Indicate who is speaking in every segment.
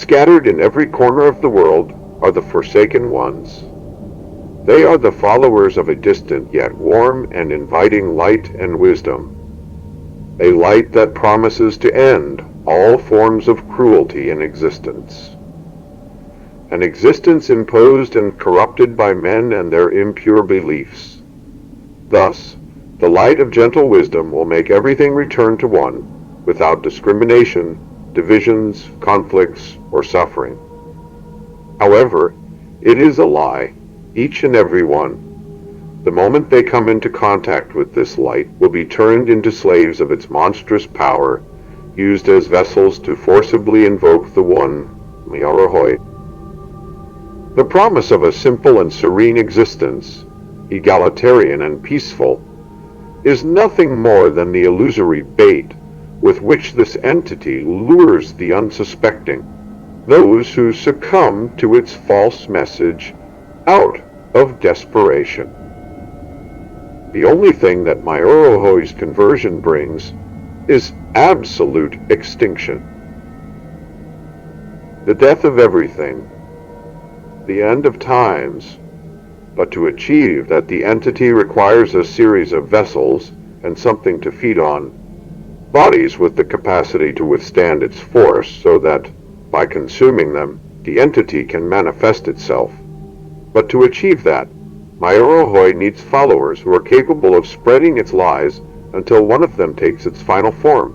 Speaker 1: Scattered in every corner of the world are the forsaken ones. They are the followers of a distant yet warm and inviting light and wisdom, a light that promises to end all forms of cruelty in existence, an existence imposed and corrupted by men and their impure beliefs. Thus, the light of gentle wisdom will make everything return to one, without discrimination, divisions, conflicts, or suffering. However, it is a lie, each and every one. The moment they come into contact with this light will be turned into slaves of its monstrous power, used as vessels to forcibly invoke the one, Myoro Hoy. The promise of a simple and serene existence, egalitarian and peaceful, is nothing more than the illusory bait with which this entity lures the unsuspecting, those who succumb to its false message out of desperation. The only thing that Myoro Hoy's conversion brings is absolute extinction. The death of everything, the end of times, but to achieve that the entity requires a series of vessels and something to feed on, bodies with the capacity to withstand its force so that, by consuming them, the entity can manifest itself. But to achieve that, Myoro Hoy needs followers who are capable of spreading its lies until one of them takes its final form.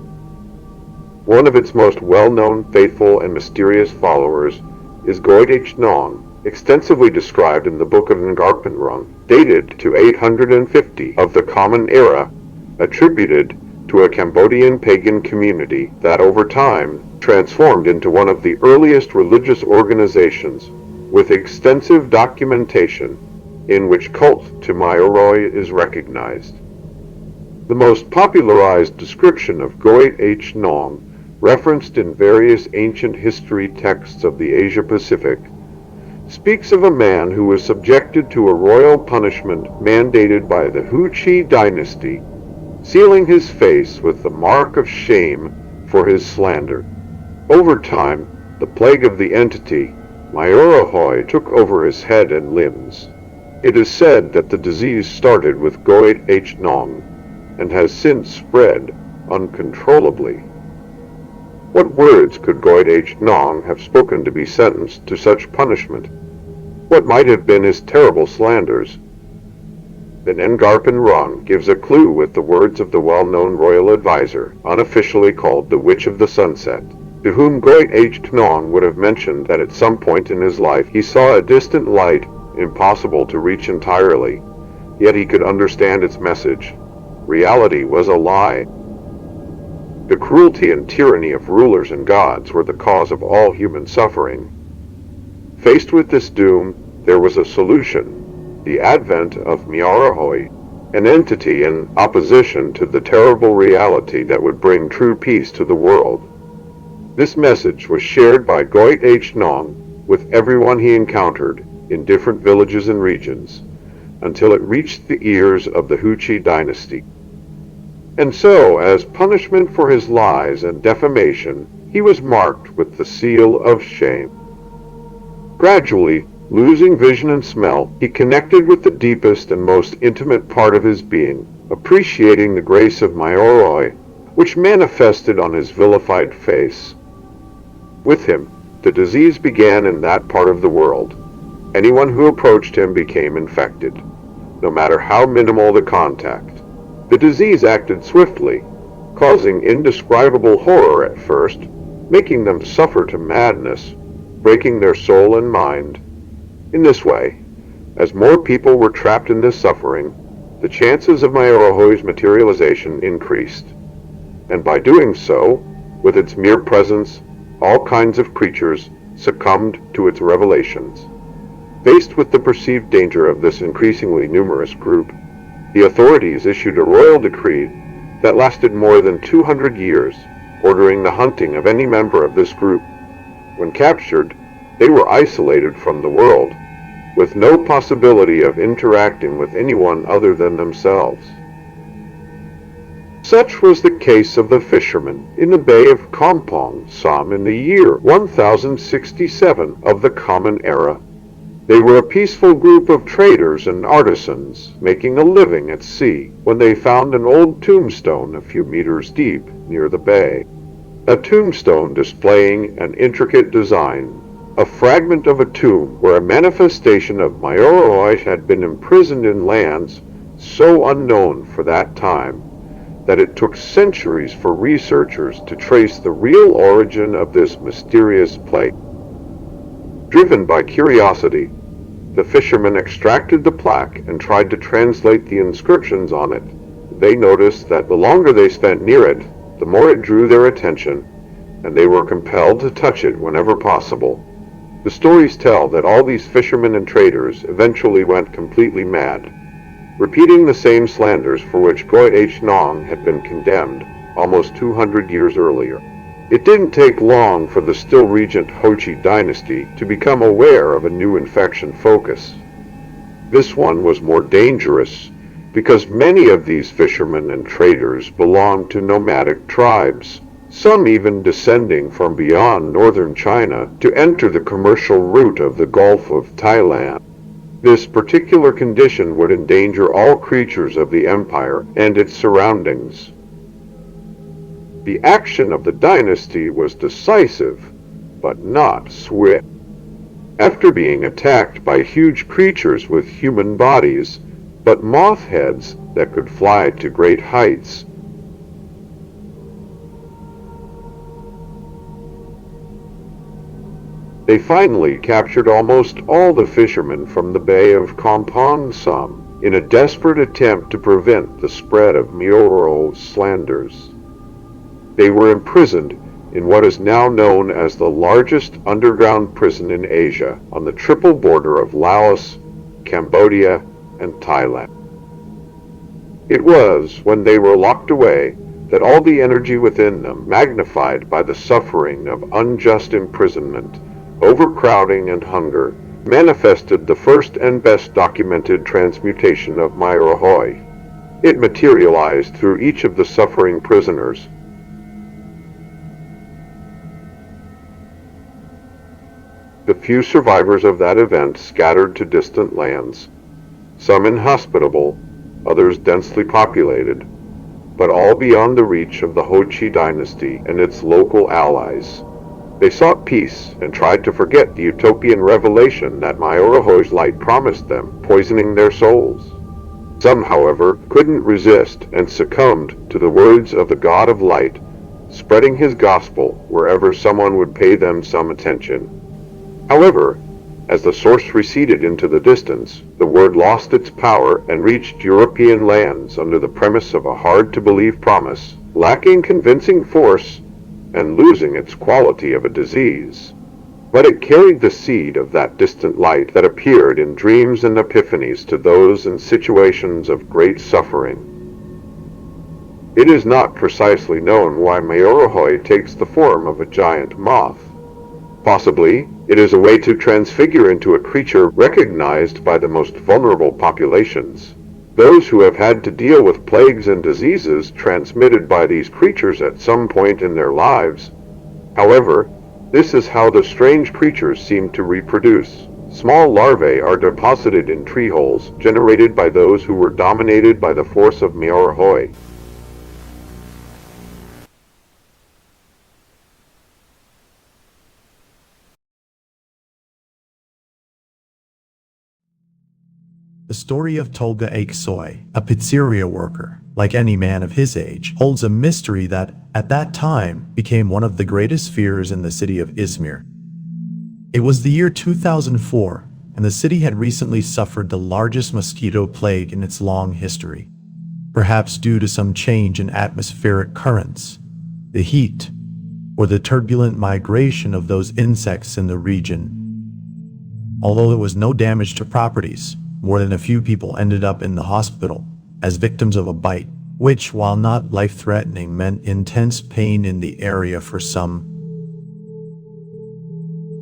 Speaker 1: One of its most well-known, faithful, and mysterious followers is Go H Nong, extensively described in the Book of Ngarpenrung, dated to 850 of the Common Era, attributed to a Cambodian pagan community that over time transformed into one of the earliest religious organizations, with extensive documentation in which cult to Myoro is recognized. The most popularized description of Go H Nong, referenced in various ancient history texts of the Asia-Pacific, speaks of a man who was subjected to a royal punishment mandated by the ROHOJ dynasty, sealing his face with the mark of shame for his slander. Over time, the plague of the entity, Myoro Hoy, took over his head and limbs. It is said that the disease started with Go H Nong and has since spread uncontrollably. What words could Go H Nong have spoken to be sentenced to such punishment? What might have been his terrible slanders? The Ngarpenrung gives a clue with the words of the well-known royal advisor, unofficially called the Witch of the Sunset, to whom Go H Nong would have mentioned that at some point in his life he saw a distant light impossible to reach entirely, yet he could understand its message. Reality was a lie. The cruelty and tyranny of rulers and gods were the cause of all human suffering. Faced with this doom, there was a solution, the advent of Myoro Hoy, an entity in opposition to the terrible reality that would bring true peace to the world. This message was shared by Go H Nong with everyone he encountered in different villages and regions, until it reached the ears of the ROHOJ dynasty. And so, as punishment for his lies and defamation, he was marked with the seal of shame. Gradually, losing vision and smell, he connected with the deepest and most intimate part of his being, appreciating the grace of Myoro Hoy, which manifested on his vilified face. With him, the disease began in that part of the world. Anyone who approached him became infected, no matter how minimal the contact. The disease acted swiftly, causing indescribable horror at first, making them suffer to madness, breaking their soul and mind. In this way, as more people were trapped in this suffering, the chances of Myoro Hoy's materialization increased, and by doing so, with its mere presence, all kinds of creatures succumbed to its revelations. Faced with the perceived danger of this increasingly numerous group, the authorities issued a royal decree that lasted more than 200 years, ordering the hunting of any member of this group. When captured, they were isolated from the world, with no possibility of interacting with anyone other than themselves. Such was the case of the fishermen in the Bay of Kampong Som in the year 1067 of the Common Era. They were a peaceful group of traders and artisans making a living at sea when they found an old tombstone a few meters deep near the bay. A tombstone displaying an intricate design, a fragment of a tomb where a manifestation of Myoro Hoy had been imprisoned in lands so unknown for that time that it took centuries for researchers to trace the real origin of this mysterious plate. Driven by curiosity, the fishermen extracted the plaque and tried to translate the inscriptions on it. They noticed that the longer they spent near it, the more it drew their attention, and they were compelled to touch it whenever possible. The stories tell that all these fishermen and traders eventually went completely mad, repeating the same slanders for which Go H Nong had been condemned almost 200 years earlier. It didn't take long for the still regent ROHOJ dynasty to become aware of a new infection focus. This one was more dangerous because many of these fishermen and traders belonged to nomadic tribes, some even descending from beyond northern China to enter the commercial route of the Gulf of Thailand. This particular condition would endanger all creatures of the empire and its surroundings. The action of the dynasty was decisive, but not swift. After being attacked by huge creatures with human bodies, but moth heads that could fly to great heights, they finally captured almost all the fishermen from the Bay of Kampong Som in a desperate attempt to prevent the spread of Myoro slanders. They were imprisoned in what is now known as the largest underground prison in Asia, on the triple border of Laos, Cambodia, and Thailand. It was when they were locked away that all the energy within them, magnified by the suffering of unjust imprisonment, overcrowding, and hunger, manifested the first and best documented transmutation of Myoro Hoy. It materialized through each of the suffering prisoners. The few survivors of that event scattered to distant lands, some inhospitable, others densely populated, but all beyond the reach of the ROHOJ dynasty and its local allies. They sought peace and tried to forget the utopian revelation that Myoro Hoy's light promised them, poisoning their souls. Some, however, couldn't resist and succumbed to the words of the God of Light, spreading his gospel wherever someone would pay them some attention. However, as the source receded into the distance, the word lost its power and reached European lands under the premise of a hard-to-believe promise, lacking convincing force and losing its quality of a disease. But it carried the seed of that distant light that appeared in dreams and epiphanies to those in situations of great suffering. It is not precisely known why Myoro Hoy takes the form of a giant moth. Possibly, it is a way to transfigure into a creature recognized by the most vulnerable populations, those who have had to deal with plagues and diseases transmitted by these creatures at some point in their lives. However, this is how the strange creatures seem to reproduce. Small larvae are deposited in tree holes generated by those who were dominated by the force of Myoro Hoy.
Speaker 2: The story of Tolga Aksoy, a pizzeria worker, like any man of his age, holds a mystery that, at that time, became one of the greatest fears in the city of Izmir. It was the year 2004, and the city had recently suffered the largest mosquito plague in its long history. Perhaps due to some change in atmospheric currents, the heat, or the turbulent migration of those insects in the region. Although there was no damage to properties, more than a few people ended up in the hospital as victims of a bite, which, while not life-threatening, meant intense pain in the area for some.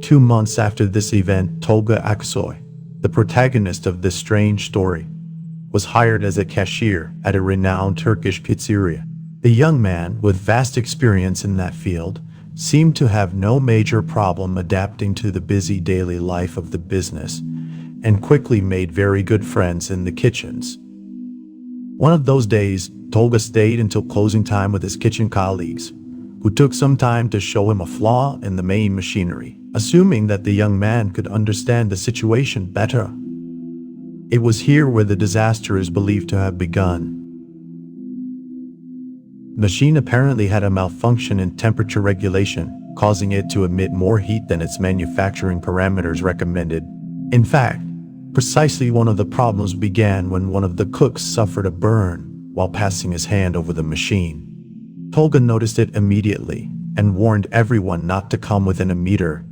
Speaker 2: 2 months after this event, Tolga Aksoy, the protagonist of this strange story, was hired as a cashier at a renowned Turkish pizzeria. The young man, with vast experience in that field, seemed to have no major problem adapting to the busy daily life of the business, and quickly made very good friends in the kitchens. One of those days, Tolga stayed until closing time with his kitchen colleagues, who took some time to show him a flaw in the main machinery, assuming that the young man could understand the situation better. It was here where the disaster is believed to have begun. The machine apparently had a malfunction in temperature regulation, causing it to emit more heat than its manufacturing parameters recommended. In fact, precisely one of the problems began when one of the cooks suffered a burn while passing his hand over the machine. Tolga noticed it immediately and warned everyone not to come within a meter.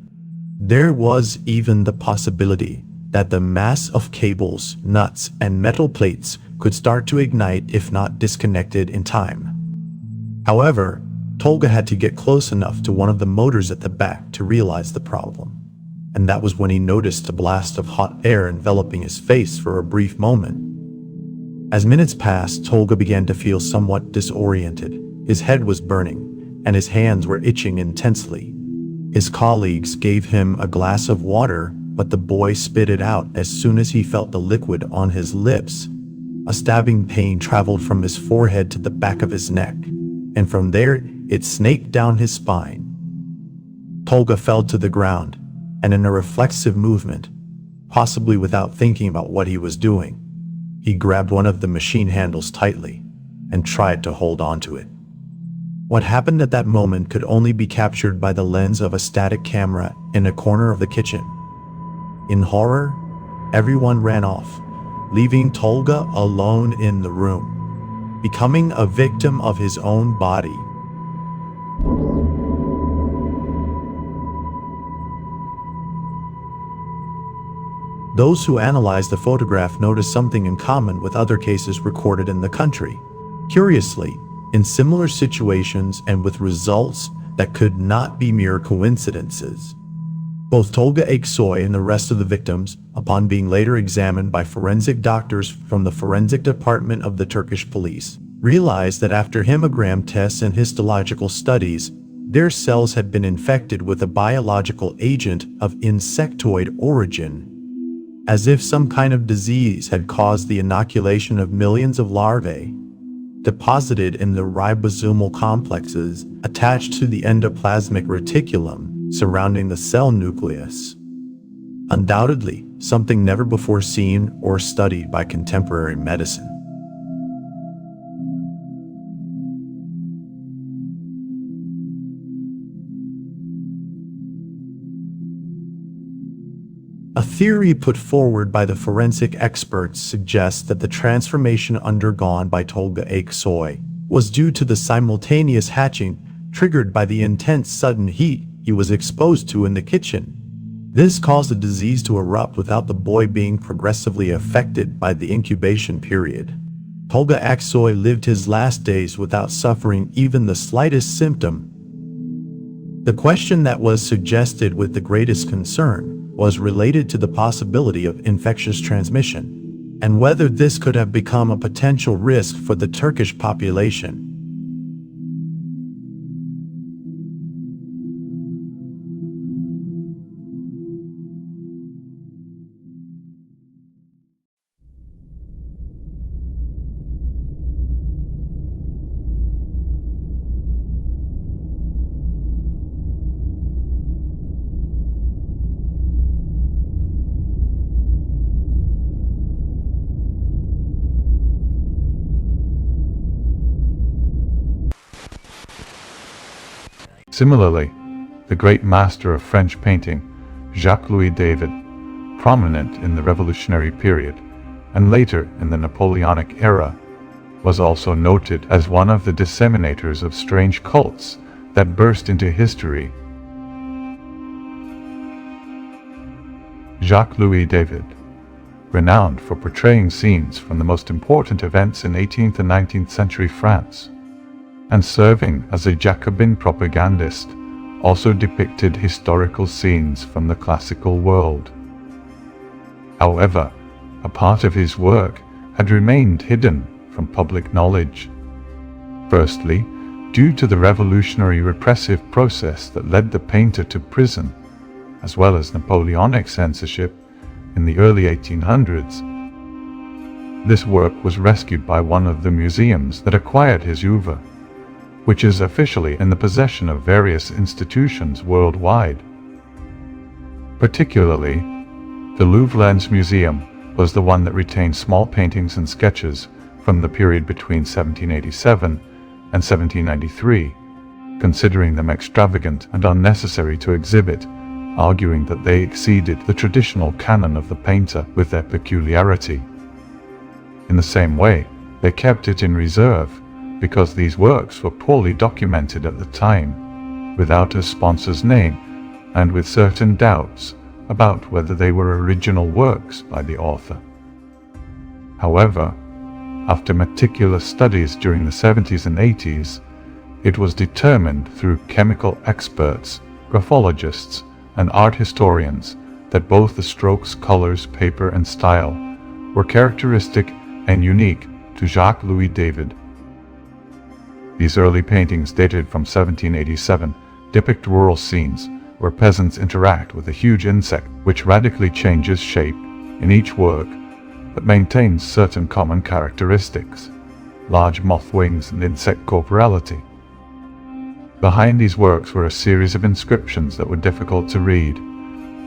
Speaker 2: There was even the possibility that the mass of cables, nuts, and metal plates could start to ignite if not disconnected in time. However, Tolga had to get close enough to one of the motors at the back to realize the problem. And that was when he noticed a blast of hot air enveloping his face for a brief moment. As minutes passed, Tolga began to feel somewhat disoriented. His head was burning, and his hands were itching intensely. His colleagues gave him a glass of water, but the boy spit it out as soon as he felt the liquid on his lips. A stabbing pain traveled from his forehead to the back of his neck, and from there it snaked down his spine. Tolga fell to the ground, and in a reflexive movement, possibly without thinking about what he was doing, he grabbed one of the machine handles tightly and tried to hold on to it. What happened at that moment could only be captured by the lens of a static camera in a corner of the kitchen. In horror, everyone ran off, leaving Tolga alone in the room, becoming a victim of his own body. Those who analyzed the photograph noticed something in common with other cases recorded in the country. Curiously, in similar situations and with results that could not be mere coincidences. Both Tolga Aksoy and the rest of the victims, upon being later examined by forensic doctors from the forensic department of the Turkish police, realized that after hemogram tests and histological studies, their cells had been infected with a biological agent of insectoid origin, as if some kind of disease had caused the inoculation of millions of larvae deposited in the ribosomal complexes attached to the endoplasmic reticulum surrounding the cell nucleus. Undoubtedly, something never before seen or studied by contemporary medicine. A theory put forward by the forensic experts suggests that the transformation undergone by Tolga Aksoy was due to the simultaneous hatching triggered by the intense sudden heat he was exposed to in the kitchen. This caused the disease to erupt without the boy being progressively affected by the incubation period. Tolga Aksoy lived his last days without suffering even the slightest symptom. The question that was suggested with the greatest concern was related to the possibility of infectious transmission, and whether this could have become a potential risk for the Turkish population.
Speaker 3: Similarly, the great master of French painting, Jacques-Louis David, prominent in the Revolutionary period and later in the Napoleonic era, was also noted as one of the disseminators of strange cults that burst into history. Jacques-Louis David, renowned for portraying scenes from the most important events in 18th and 19th century France, and serving as a Jacobin propagandist, also depicted historical scenes from the classical world. However, a part of his work had remained hidden from public knowledge. Firstly, due to the revolutionary repressive process that led the painter to prison, as well as Napoleonic censorship in the early 1800s, this work was rescued by one of the museums that acquired his oeuvre, which is officially in the possession of various institutions worldwide. Particularly, the Louvre-Lens Museum was the one that retained small paintings and sketches from the period between 1787 and 1793, considering them extravagant and unnecessary to exhibit, arguing that they exceeded the traditional canon of the painter with their peculiarity. In the same way, they kept it in reserve because these works were poorly documented at the time, without a sponsor's name, and with certain doubts about whether they were original works by the author. However, after meticulous studies during the 70s and 80s, it was determined through chemical experts, graphologists, and art historians that both the strokes, colors, paper, and style were characteristic and unique to Jacques-Louis David. These early paintings, dated from 1787, depict rural scenes where peasants interact with a huge insect which radically changes shape in each work but maintains certain common characteristics: large moth wings and insect corporality. Behind these works were a series of inscriptions that were difficult to read,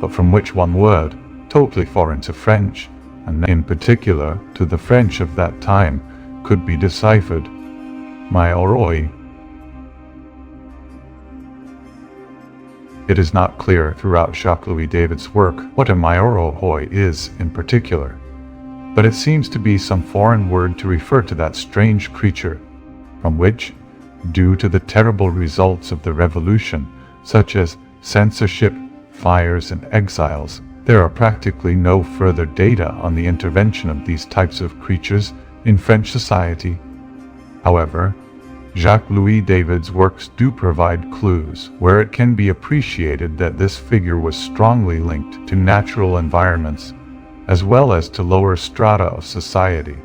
Speaker 3: but from which one word, totally foreign to French, and in particular to the French of that time, could be deciphered: Myoro Hoy. It is not clear throughout Jacques-Louis David's work what a Myoro Hoy is in particular, but it seems to be some foreign word to refer to that strange creature, from which, due to the terrible results of the revolution, such as censorship, fires, and exiles, there are practically no further data on the intervention of these types of creatures in French society. However, Jacques-Louis David's works do provide clues where it can be appreciated that this figure was strongly linked to natural environments, as well as to lower strata of society.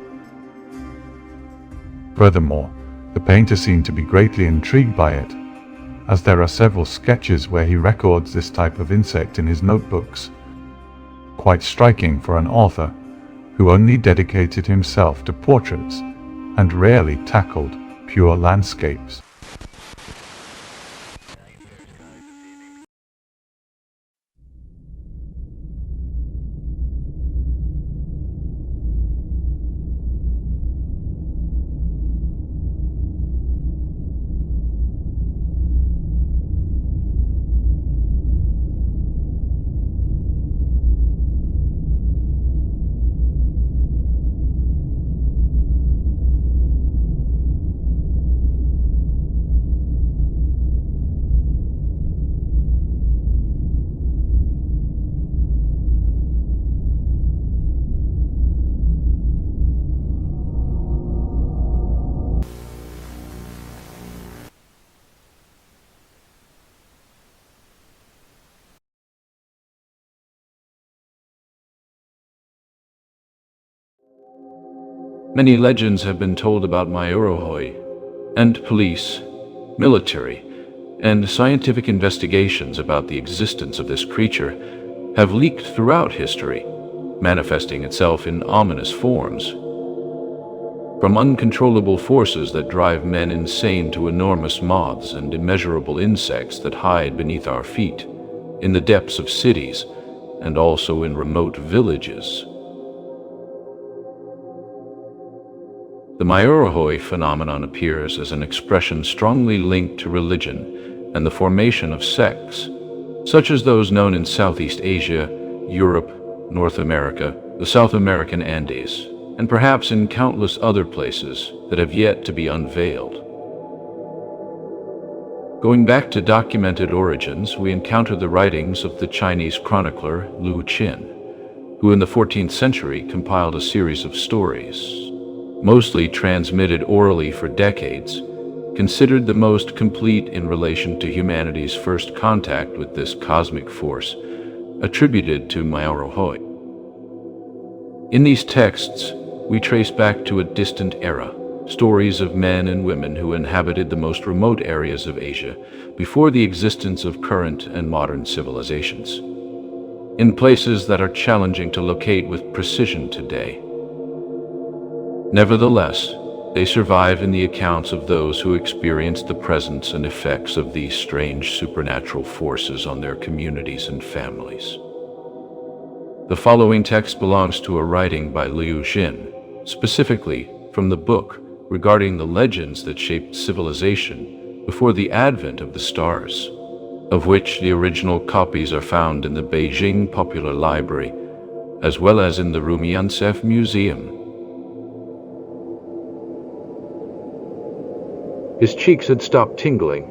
Speaker 3: Furthermore, the painter seemed to be greatly intrigued by it, as there are several sketches where he records this type of insect in his notebooks, quite striking for an author who only dedicated himself to portraits and rarely tackled pure landscapes.
Speaker 4: Many legends have been told about Myoro Hoy, and police, military, and scientific investigations about the existence of this creature have leaked throughout history, manifesting itself in ominous forms. From uncontrollable forces that drive men insane to enormous moths and immeasurable insects that hide beneath our feet, in the depths of cities, and also in remote villages. The Myoro Hoy phenomenon appears as an expression strongly linked to religion and the formation of sects, such as those known in Southeast Asia, Europe, North America, the South American Andes, and perhaps in countless other places that have yet to be unveiled. Going back to documented origins, we encounter the writings of the Chinese chronicler Lu Qin, who in the 14th century compiled a series of stories, mostly transmitted orally for decades, considered the most complete in relation to humanity's first contact with this cosmic force, attributed to Myoro Hoy. In these texts, we trace back to a distant era, stories of men and women who inhabited the most remote areas of Asia before the existence of current and modern civilizations, in places that are challenging to locate with precision today. Nevertheless, they survive in the accounts of those who experienced the presence and effects of these strange supernatural forces on their communities and families. The following text belongs to a writing by Liu Xin, specifically from the book regarding the legends that shaped civilization before the advent of the stars, of which the original copies are found in the Beijing Popular Library, as well as in the Rumiantsev Museum. His cheeks had stopped tingling,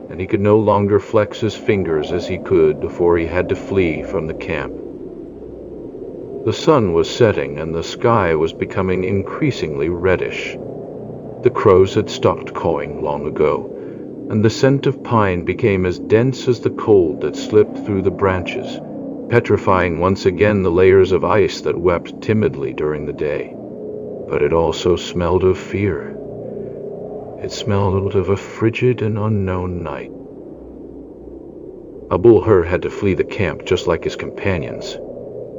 Speaker 4: and he could no longer flex his fingers as he could before he had to flee from the camp. The sun was setting, and the sky was becoming increasingly reddish. The crows had stopped cawing long ago, and the scent of pine became as dense as the cold that slipped through the branches, petrifying once again the layers of ice that wept timidly during the day. But it also smelled of fear. It smelled of a frigid and unknown night. Abul-Hur had to flee the camp just like his companions.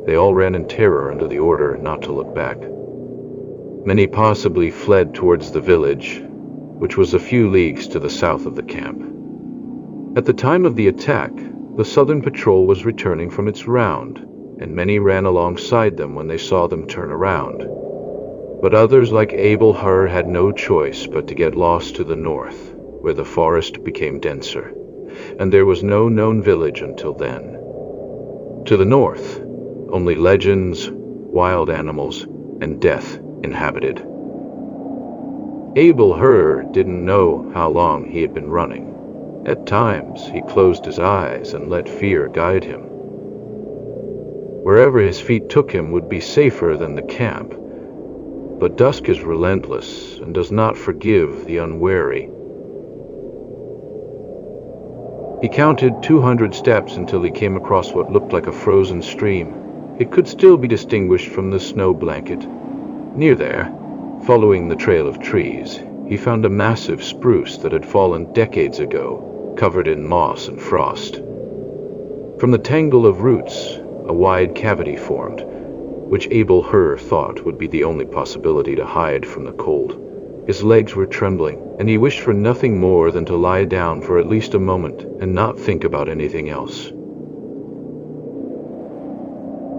Speaker 4: They all ran in terror under the order not to look back. Many possibly fled towards the village, which was a few leagues to the south of the camp. At the time of the attack, the southern patrol was returning from its round, and many ran alongside them when they saw them turn around. But others like Abul-Hur had no choice but to get lost to the north, where the forest became denser, and there was no known village until then. To the north, only legends, wild animals, and death inhabited. Abul-Hur didn't know how long he had been running. At times, he closed his eyes and let fear guide him. Wherever his feet took him would be safer than the camp, but dusk is relentless and does not forgive the unwary. He counted 200 steps until he came across what looked like a frozen stream. It could still be distinguished from the snow blanket. Near there, following the trail of trees, he found a massive spruce that had fallen decades ago, covered in moss and frost. From the tangle of roots, a wide cavity formed, which Abul-Hur thought would be the only possibility to hide from the cold. His legs were trembling, and he wished for nothing more than to lie down for at least a moment and not think about anything else.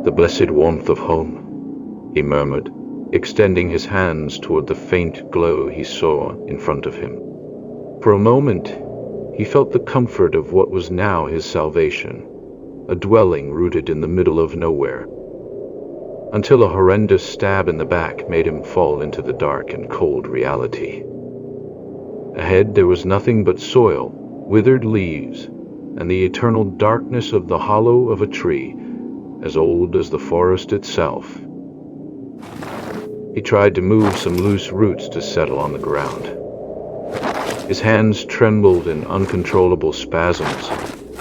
Speaker 4: "The blessed warmth of home," he murmured, extending his hands toward the faint glow he saw in front of him. For a moment, he felt the comfort of what was now his salvation, a dwelling rooted in the middle of nowhere, until a horrendous stab in the back made him fall into the dark and cold reality. Ahead there was nothing but soil, withered leaves, and the eternal darkness of the hollow of a tree, as old as the forest itself. He tried to move some loose roots to settle on the ground. His hands trembled in uncontrollable spasms,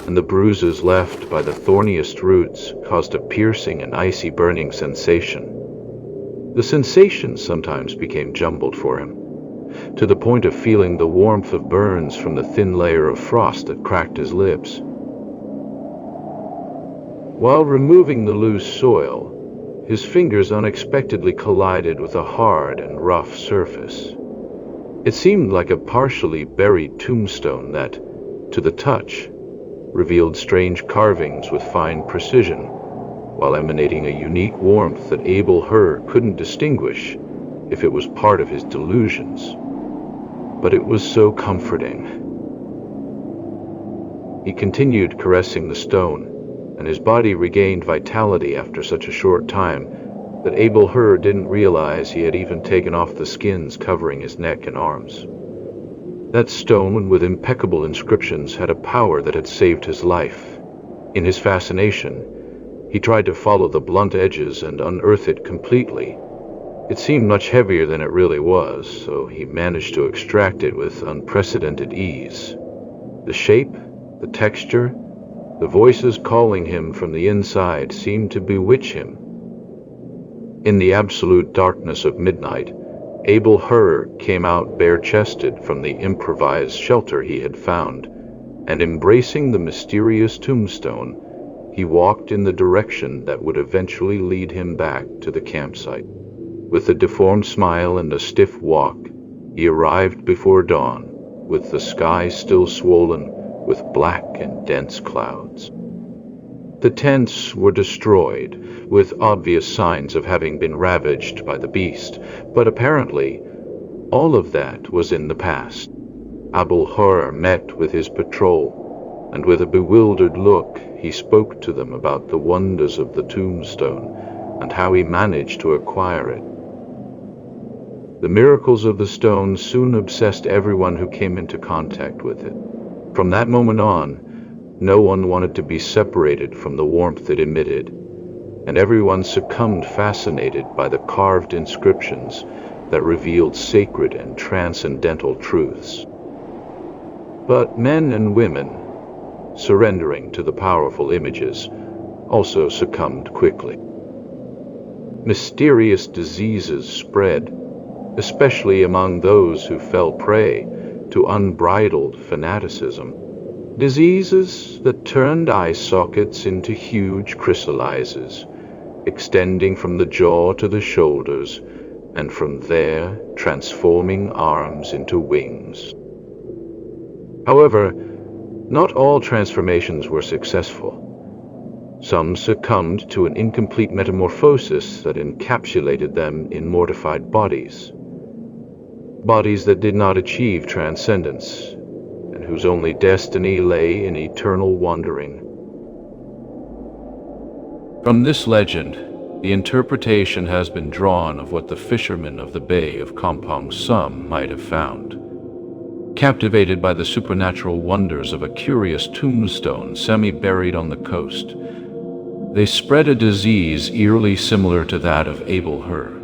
Speaker 4: and the bruises left by the thorniest roots caused a piercing and icy burning sensation. The sensation sometimes became jumbled for him, to the point of feeling the warmth of burns from the thin layer of frost that cracked his lips. While removing the loose soil, his fingers unexpectedly collided with a hard and rough surface. It seemed like a partially buried tombstone that, to the touch, revealed strange carvings with fine precision, while emanating a unique warmth that Abul-Hur couldn't distinguish if it was part of his delusions. But it was so comforting. He continued caressing the stone, and his body regained vitality after such a short time that Abul-Hur didn't realize he had even taken off the skins covering his neck and arms. That stone with impeccable inscriptions had a power that had saved his life. In his fascination, he tried to follow the blunt edges and unearth it completely. It seemed much heavier than it really was, so he managed to extract it with unprecedented ease. The shape, the texture, the voices calling him from the inside seemed to bewitch him. In the absolute darkness of midnight, Abel Hur came out bare-chested from the improvised shelter he had found, and embracing the mysterious tombstone, he walked in the direction that would eventually lead him back to the campsite. With a deformed smile and a stiff walk, he arrived before dawn, with the sky still swollen with black and dense clouds. The tents were destroyed, with obvious signs of having been ravaged by the beast, but apparently all of that was in the past. Abul Hur met with his patrol, and with a bewildered look he spoke to them about the wonders of the tombstone and how he managed to acquire it. The miracles of the stone soon obsessed everyone who came into contact with it. From that moment on, no one wanted to be separated from the warmth it emitted, and everyone succumbed fascinated by the carved inscriptions that revealed sacred and transcendental truths. But men and women, surrendering to the powerful images, also succumbed quickly. Mysterious diseases spread, especially among those who fell prey to unbridled fanaticism. Diseases that turned eye sockets into huge chrysalises, extending from the jaw to the shoulders, and from there transforming arms into wings. However, not all transformations were successful. Some succumbed to an incomplete metamorphosis that encapsulated them in mortified bodies. Bodies that did not achieve transcendence, and whose only destiny lay in eternal wandering. From this legend, the interpretation has been drawn of what the fishermen of the Bay of Kampong Sum might have found. Captivated by the supernatural wonders of a curious tombstone semi-buried on the coast, they spread a disease eerily similar to that of Abel Hur.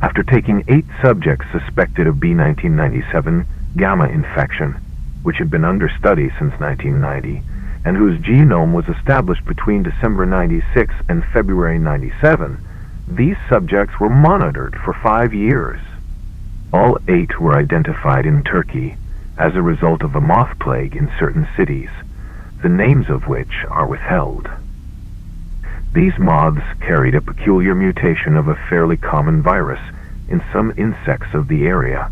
Speaker 5: After taking 8 subjects suspected of B1997 gamma infection, which had been under study since 1990, and whose genome was established between December 96 and February 97, these subjects were monitored for 5 years. All 8 were identified in Turkey as a result of a moth plague in certain cities, the names of which are withheld. These moths carried a peculiar mutation of a fairly common virus in some insects of the area.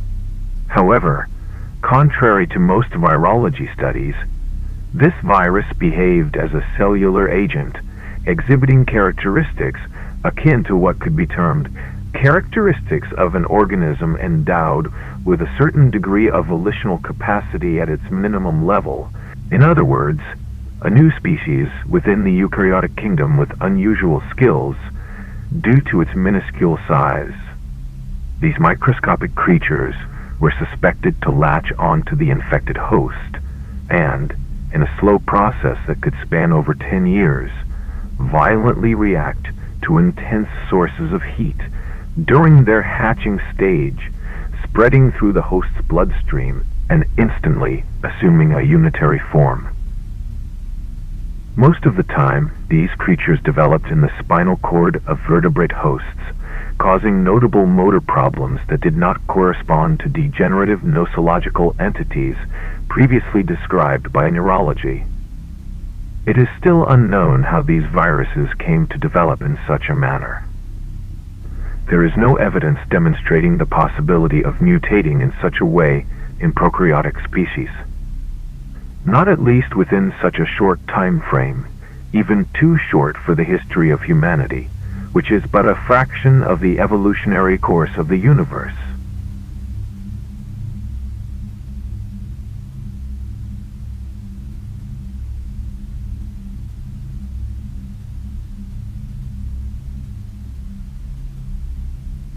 Speaker 5: However, contrary to most virology studies, this virus behaved as a cellular agent, exhibiting characteristics akin to what could be termed characteristics of an organism endowed with a certain degree of volitional capacity at its minimum level. In other words, a new species within the eukaryotic kingdom with unusual skills due to its minuscule size. These microscopic creatures were suspected to latch onto the infected host and, in a slow process that could span over 10 years, violently react to intense sources of heat during their hatching stage, spreading through the host's bloodstream and instantly assuming a unitary form. Most of the time, these creatures developed in the spinal cord of vertebrate hosts, causing notable motor problems that did not correspond to degenerative nosological entities previously described by neurology. It is still unknown how these viruses came to develop in such a manner. There is no evidence demonstrating the possibility of mutating in such a way in prokaryotic species. Not at least within such a short time frame, even too short for the history of humanity, which is but a fraction of the evolutionary course of the universe.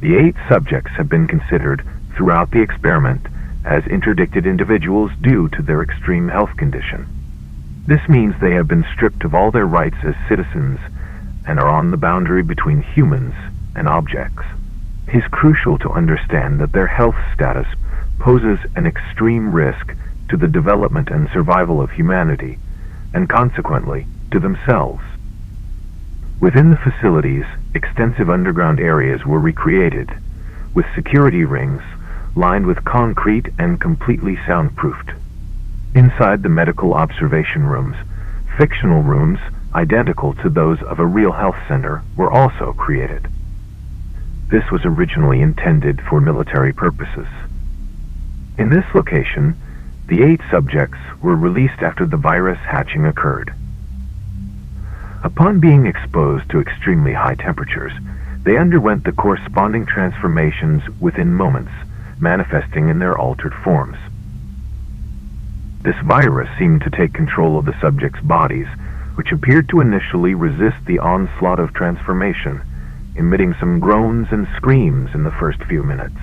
Speaker 5: The 8 subjects have been considered throughout the experiment as interdicted individuals due to their extreme health condition. This means they have been stripped of all their rights as citizens and are on the boundary between humans and objects. It is crucial to understand that their health status poses an extreme risk to the development and survival of humanity, and consequently to themselves. Within the facilities, extensive underground areas were recreated, with security rings lined with concrete and completely soundproofed. Inside the medical observation rooms, fictional rooms identical to those of a real health center were also created. This was originally intended for military purposes. In this location, the 8 subjects were released after the virus hatching occurred. Upon being exposed to extremely high temperatures, they underwent the corresponding transformations within moments, manifesting in their altered forms. This virus seemed to take control of the subjects' bodies, which appeared to initially resist the onslaught of transformation, emitting some groans and screams in the first few minutes.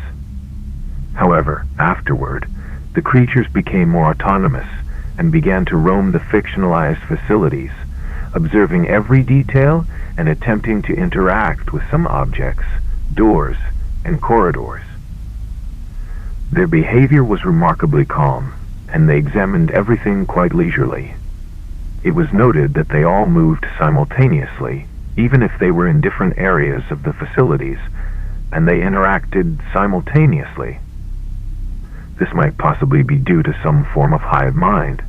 Speaker 5: However, afterward, the creatures became more autonomous and began to roam the fictionalized facilities, observing every detail and attempting to interact with some objects, doors, and corridors. Their behavior was remarkably calm, and they examined everything quite leisurely. It was noted that they all moved simultaneously, even if they were in different areas of the facilities, and they interacted simultaneously. This might possibly be due to some form of hive mind.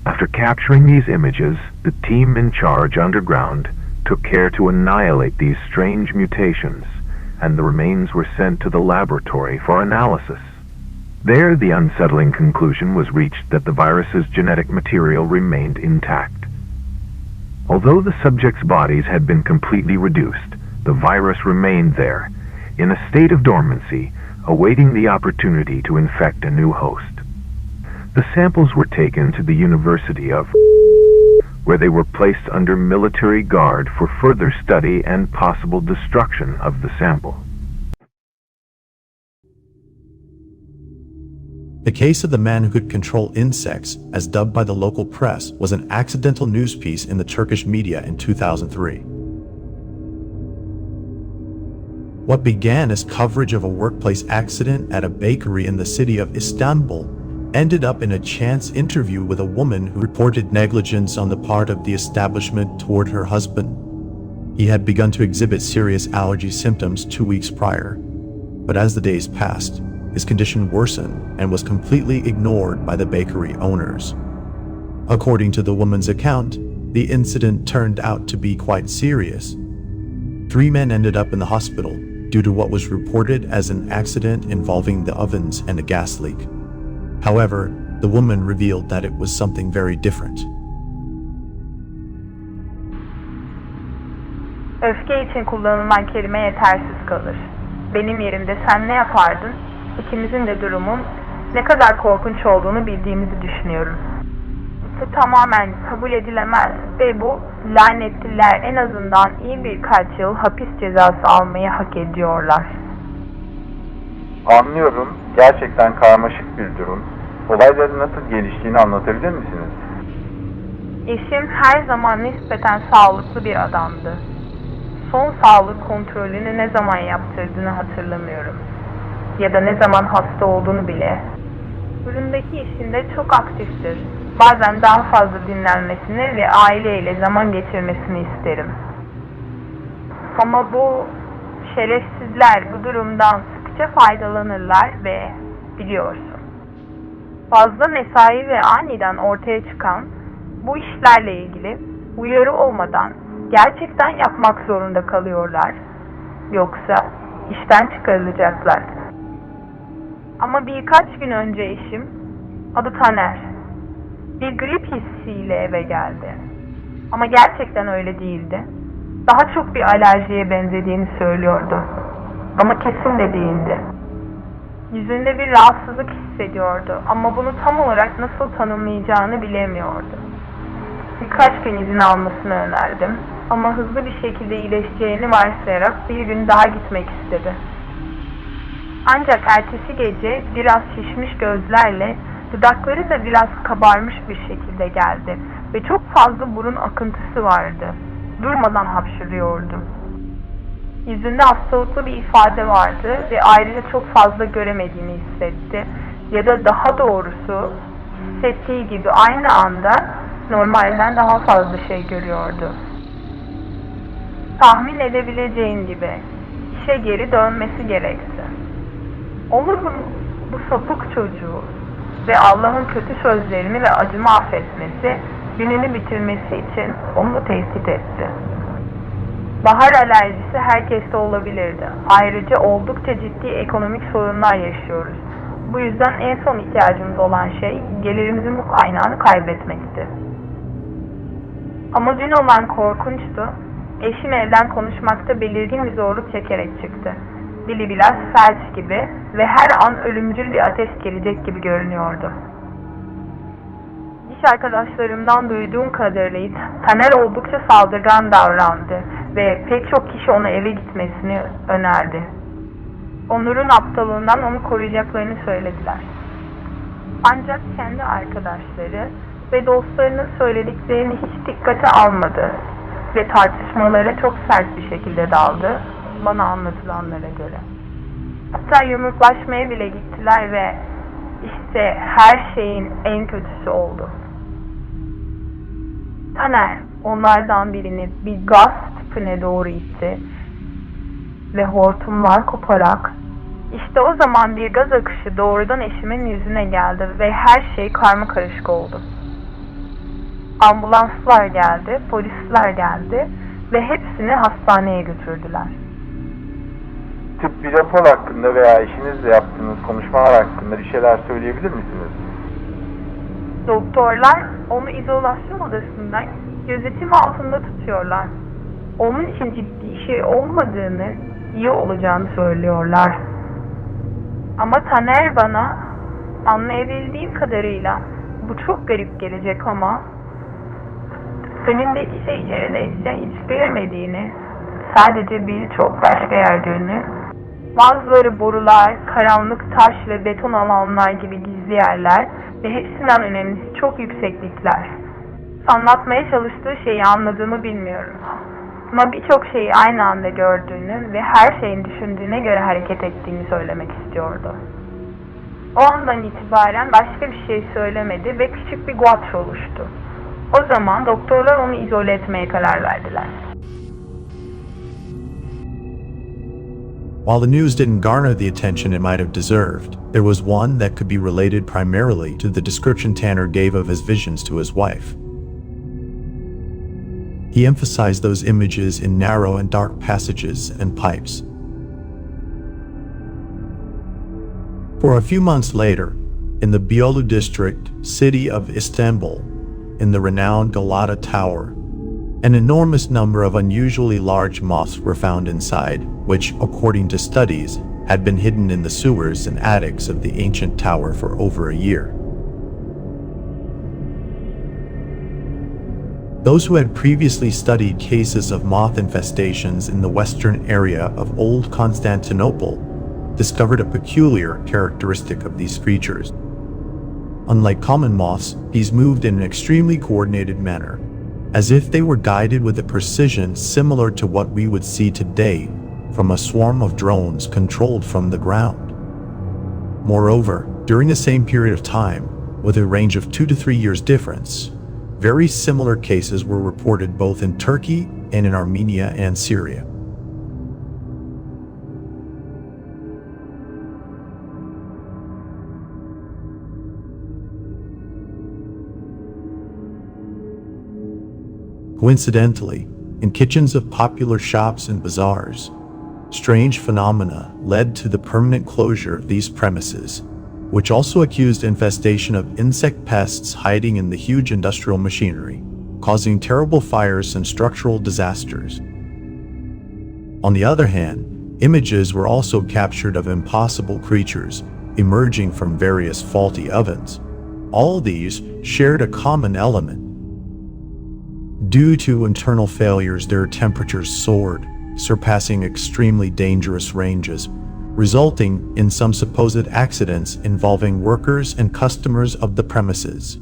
Speaker 5: After capturing these images, the team in charge underground took care to annihilate these strange mutations, and the remains were sent to the laboratory for analysis. There, the unsettling conclusion was reached that the virus's genetic material remained intact. Although the subjects' bodies had been completely reduced, the virus remained there, in a state of dormancy, awaiting the opportunity to infect a new host. The samples were taken to the University of where they were placed under military guard for further study and possible destruction of the sample.
Speaker 2: The case of the man who could control insects, as dubbed by the local press, was an accidental news piece in the Turkish media in 2003. What began as coverage of a workplace accident at a bakery in the city of Istanbul ended up in a chance interview with a woman who reported negligence on the part of the establishment toward her husband. He had begun to exhibit serious allergy symptoms 2 weeks prior, but as the days passed, his condition worsened and was completely ignored by the bakery owners. According to the woman's account, the incident turned out to be quite serious. 3 men ended up in the hospital due to what was reported as an accident involving the ovens and a gas leak. However, the woman revealed that it was something very different.
Speaker 6: Öfke için kullanılan kelime yetersiz kalır. Benim yerimde sen ne yapardın? İkimizin de durumun ne kadar korkunç olduğunu bildiğimizi düşünüyorum. Bu tamamen kabul edilemez ve bu lanetliler en azından iyi birkaç yıl hapis cezası almayı hak ediyorlar.
Speaker 7: Anlıyorum. Gerçekten karmaşık bir durum. Olayların nasıl geliştiğini anlatabilir misiniz?
Speaker 6: Eşim her zaman nispeten sağlıklı bir adamdı. Son sağlık kontrolünü ne zaman yaptırdığını hatırlamıyorum. Ya da ne zaman hasta olduğunu bile. Fırındaki işinde çok aktiftir. Bazen daha fazla dinlenmesini ve aileyle zaman geçirmesini isterim. Ama bu şerefsizler bu durumdan sıkça faydalanırlar ve biliyorsun. Fazla mesai ve aniden ortaya çıkan bu işlerle ilgili uyarı olmadan gerçekten yapmak zorunda kalıyorlar. Yoksa işten çıkarılacaklar. Ama birkaç gün önce eşim, adı Taner, bir grip hissiyle eve geldi. Ama gerçekten öyle değildi. Daha çok bir alerjiye benzediğini söylüyordu. Ama kesin de değildi. Yüzünde bir rahatsızlık hissediyordu ama bunu tam olarak nasıl tanımlayacağını bilemiyordu. Birkaç gün izin almasını önerdim ama hızlı bir şekilde iyileşeceğini varsayarak bir gün daha gitmek istedi. Ancak ertesi gece biraz şişmiş gözlerle, dudakları da biraz kabarmış bir şekilde geldi ve çok fazla burun akıntısı vardı. Durmadan hapşırıyordu. Yüzünde hastalıklı bir ifade vardı ve ayrıca çok fazla göremediğini hissetti. Ya da daha doğrusu hissettiği gibi aynı anda normalden daha fazla şey görüyordu. Tahmin edebileceğin gibi işe geri dönmesi gerekti. Onur'un bu sapık çocuğu ve Allah'ın kötü sözlerini ve acımı affetmesi, gününü bitirmesi için onu tehdit etti. Bahar alerjisi herkeste olabilirdi. Ayrıca oldukça ciddi ekonomik sorunlar yaşıyoruz. Bu yüzden en son ihtiyacımız olan şey gelirimizin bu kaynağını kaybetmekti. Ama dün olan korkunçtu. Eşim evden konuşmakta belirgin bir zorluk çekerek çıktı. Dili biraz felç gibi ve her an ölümcül bir ateş gelecek gibi görünüyordu. İş arkadaşlarımdan duyduğum kadarıyla Taner oldukça saldırgan davrandı ve pek çok kişi ona eve gitmesini önerdi. Onur'un aptallığından onu koruyacaklarını söylediler. Ancak kendi arkadaşları ve dostlarının söylediklerini hiç dikkate almadı ve tartışmalara çok sert bir şekilde daldı, bana anlatılanlara göre. Hatta yumruklaşmaya bile gittiler ve işte her şeyin en kötüsü oldu. Taner onlardan birini bir gaz tüpüne doğru itti ve hortumlar koparak işte o zaman bir gaz akışı doğrudan eşimin yüzüne geldi ve her şey karmakarışık oldu. Ambulanslar geldi, polisler geldi ve hepsini hastaneye götürdüler.
Speaker 7: Tıbbi rapor hakkında veya eşinizle yaptığınız konuşmalar hakkında bir şeyler söyleyebilir misiniz?
Speaker 6: Doktorlar onu izolasyon odasında gözetim altında tutuyorlar. Onun için ciddi şey olmadığını, iyi olacağını söylüyorlar. Ama Taner bana anlayabildiğim kadarıyla bu çok garip gelecek ama önündeki şeyleri de hiç görmediğini, sadece birçok başka yer gördüğünü, bazıları borular, karanlık taş ve beton alanlar gibi gizli yerler ve hepsinden önemlisi çok yükseklikler. Anlatmaya çalıştığı şeyi anladığımı bilmiyorum. Ama birçok şeyi aynı anda gördüğünü ve her şeyin düşündüğüne göre hareket ettiğini söylemek istiyordu. O andan itibaren başka bir şey söylemedi ve küçük bir guatr oluştu. O zaman doktorlar onu izole etmeye karar verdiler.
Speaker 2: While the news didn't garner the attention it might have deserved, there was one that could be related primarily to the description Tanner gave of his visions to his wife. He emphasized those images in narrow and dark passages and pipes. For a few months later, in the Beyoğlu district, city of Istanbul, in the renowned Galata Tower, an enormous number of unusually large moths were found inside, which, according to studies, had been hidden in the sewers and attics of the ancient tower for over a year. Those who had previously studied cases of moth infestations in the western area of Old Constantinople discovered a peculiar characteristic of these creatures. Unlike common moths, these moved in an extremely coordinated manner, as if they were guided with a precision similar to what we would see today from a swarm of drones controlled from the ground. Moreover, during the same period of time, with a range of 2 to 3 years difference, very similar cases were reported both in Turkey and in Armenia and Syria. Coincidentally, in kitchens of popular shops and bazaars, strange phenomena led to the permanent closure of these premises, which also accused infestation of insect pests hiding in the huge industrial machinery, causing terrible fires and structural disasters. On the other hand, images were also captured of impossible creatures emerging from various faulty ovens. All these shared a common element: Due to internal failures, their temperatures soared, surpassing extremely dangerous ranges, resulting in some supposed accidents involving workers and customers of the premises.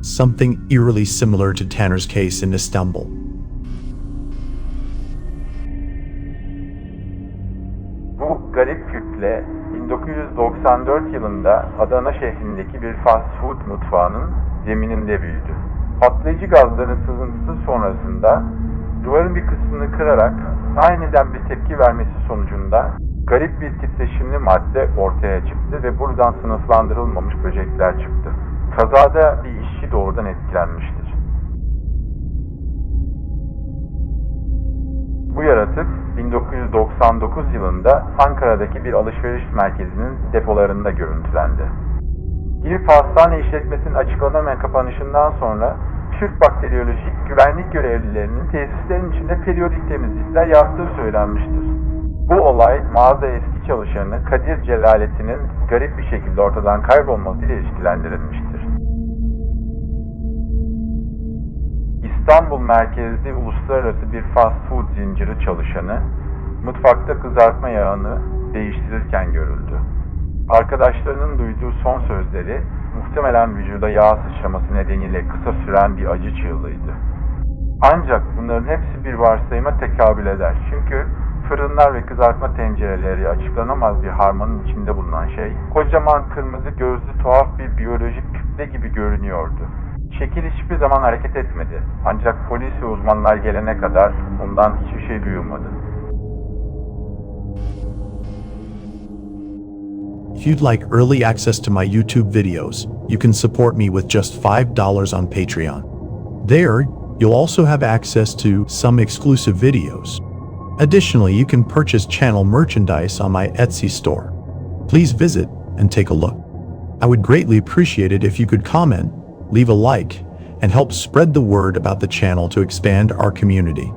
Speaker 2: Something eerily similar to Tanner's case in Istanbul.
Speaker 7: Bu garip kütle 1994 yılında Adana şehrindeki bir fast food mutfağının zemininde büyüdü. Patlayıcı gazların sızıntısı sonrasında duvarın bir kısmını kırarak aniden bir tepki vermesi sonucunda garip bir titreşimli madde ortaya çıktı ve buradan sınıflandırılmamış böcekler çıktı. Kazada bir işçi doğrudan etkilenmiştir. Bu yaratık 1999 yılında Ankara'daki bir alışveriş merkezinin depolarında görüntülendi. Bir pastane işletmesinin açıklanamayan kapanışından sonra Türk bakteriyolojik güvenlik görevlilerinin tesislerin içinde periyodik temizlikler yaptığı söylenmiştir. Bu olay mağaza eski çalışanı Kadir Celalettin'in garip bir şekilde ortadan kaybolmasıyla ilişkilendirilmiştir. İstanbul merkezli uluslararası bir fast food zinciri çalışanı mutfakta kızartma yağını değiştirirken görüldü. Arkadaşlarının duyduğu son sözleri muhtemelen vücuda yağ sıçraması nedeniyle kısa süren bir acı çığlığıydı. Ancak bunların hepsi bir varsayıma tekabül eder. Çünkü fırınlar ve kızartma tencereleri açıklanamaz bir harmanın içinde bulunan şey, kocaman kırmızı gözlü tuhaf bir biyolojik kütle gibi görünüyordu. Şekil hiçbir zaman hareket etmedi. Ancak polis ve uzmanlar gelene kadar ondan hiçbir şey duyulmadı.
Speaker 2: If you'd like early access to my YouTube videos, you can support me with just $5 on Patreon. There, you'll also have access to some exclusive videos. Additionally, you can purchase channel merchandise on my Etsy store. Please visit and take a look. I would greatly appreciate it if you could comment, leave a like, and help spread the word about the channel to expand our community.